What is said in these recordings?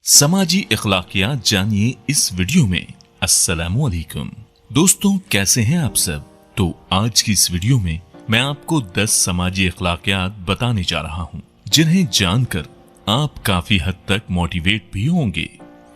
समाजी अखलाकियात जानिए इस वीडियो में। अस्सलामु अलैकुम दोस्तों, कैसे हैं आप सब। तो आज की इस वीडियो में मैं आपको 10 समाजी अखलाकियात बताने जा रहा हूं, जिन्हें जानकर आप काफी हद तक मोटिवेट भी होंगे।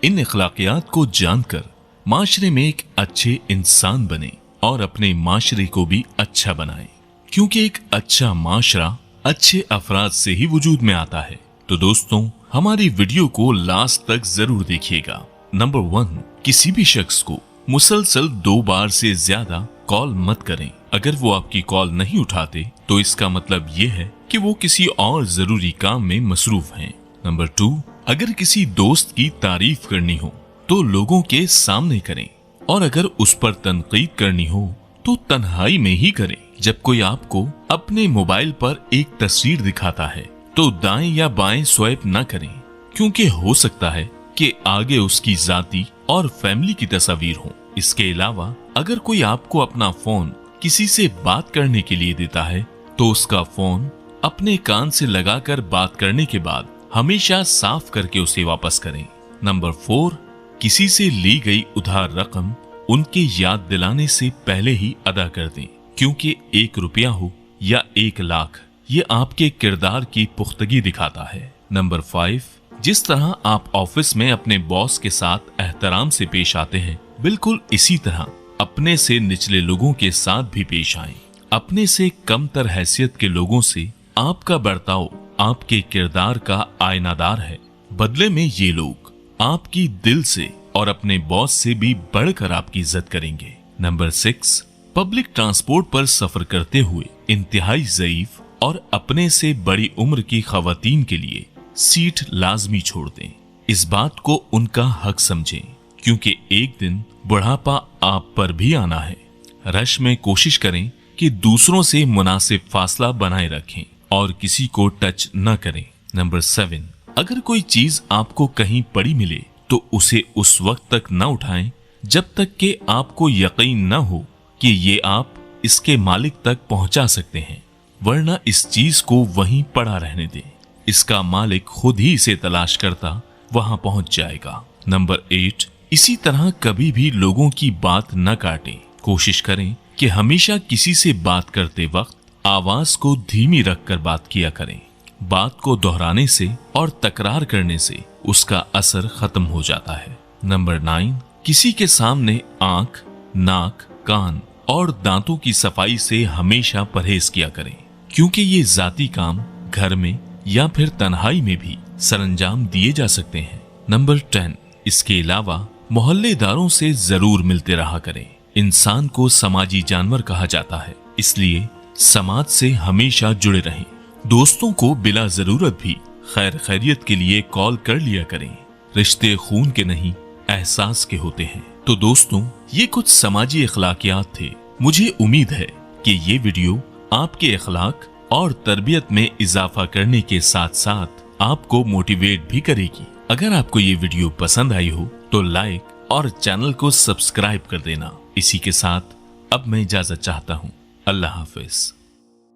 इन अखलाकियात को जानकर माशरे में एक अच्छे इंसान बने और अपने माशरे को भी अच्छा बनाएं, क्योंकि एक अच्छा माशरा अच्छे अफराद से ही वजूद में आता है। तो दोस्तों, हमारी वीडियो को लास्ट तक जरूर देखिएगा। नंबर 1, किसी भी शख्स को मुसलसल 2 बार से ज्यादा कॉल मत करें। अगर वो आपकी कॉल नहीं उठाते तो इसका मतलब ये है कि वो किसी और जरूरी काम में मसरूफ हैं। नंबर 2, अगर किसी दोस्त की तारीफ करनी हो तो लोगों के सामने करें, और अगर उस पर तनकीद करनी हो तो तन्हाई में ही करें। जब कोई आपको अपने मोबाइल पर एक तस्वीर दिखाता है तो दाएं या बाएं स्वाइप न करें, क्योंकि हो सकता है कि आगे उसकी जाती और फैमिली की तस्वीर हो। इसके अलावा अगर कोई आपको अपना फोन किसी से बात करने के लिए देता है तो उसका फोन अपने कान से लगाकर बात करने के बाद हमेशा साफ करके उसे वापस करें। नंबर 4, किसी से ली गई उधार रकम उनके याद दिलाने से पहले ही अदा कर दें, क्योंकि 1 रुपया हो या 1 लाख, ये आपके किरदार की पुख्तगी दिखाता है। नंबर 5, जिस तरह आप ऑफिस में अपने बॉस के साथ एहतराम से पेश आते हैं, बिल्कुल इसी तरह अपने से निचले लोगों के साथ भी पेश आएं। अपने से कमतर हैसियत के लोगों से आपका बर्ताव आपके किरदार का आईनादार है। बदले में ये लोग आपकी दिल से और अपने बॉस से भी बढ़कर आपकी इज्जत करेंगे। नंबर 6, पब्लिक ट्रांसपोर्ट पर सफर करते हुए इंतहाई ज़ईफ और अपने से बड़ी उम्र की खवातीन के लिए सीट लाजमी छोड़ दें। इस बात को उनका हक समझें, क्योंकि एक दिन बुढ़ापा आप पर भी आना है। रश में कोशिश करें कि दूसरों से मुनासिब फासला बनाए रखें और किसी को टच न करें। नंबर 7, अगर कोई चीज आपको कहीं पड़ी मिले तो उसे उस वक्त तक न उठाएं जब तक कि आपको यकीन न हो कि ये आप इसके मालिक तक पहुंचा सकते हैं, वरना इस चीज को वहीं पड़ा रहने दें। इसका मालिक खुद ही इसे तलाश करता वहां पहुंच जाएगा। नंबर 8, इसी तरह कभी भी लोगों की बात न काटें। कोशिश करें कि हमेशा किसी से बात करते वक्त आवाज को धीमी रखकर बात किया करें। बात को दोहराने से और तकरार करने से उसका असर खत्म हो जाता है। नंबर 9, किसी के सामने आंख, नाक, कान और दांतों की सफाई से हमेशा परहेज किया करें, क्योंकि ये जाती काम घर में या फिर तन्हाई में भी सरंजाम दिए जा सकते हैं। नंबर 10, इसके अलावा मोहल्लेदारों से जरूर मिलते रहा करें। इंसान को समाजी जानवर कहा जाता है, इसलिए समाज से हमेशा जुड़े रहें। दोस्तों को बिला जरूरत भी खैर खैरियत के लिए कॉल कर लिया करें। रिश्ते खून के नहीं, एहसास के होते हैं। तो दोस्तों, ये कुछ समाजी अखलाकियात थे। मुझे उम्मीद है कि ये वीडियो आपके अखलाक और तरबियत में इजाफा करने के साथ साथ आपको मोटिवेट भी करेगी। अगर आपको ये वीडियो पसंद आई हो तो लाइक और चैनल को सब्सक्राइब कर देना। इसी के साथ अब मैं इजाजत चाहता हूँ। अल्लाह हाफिज।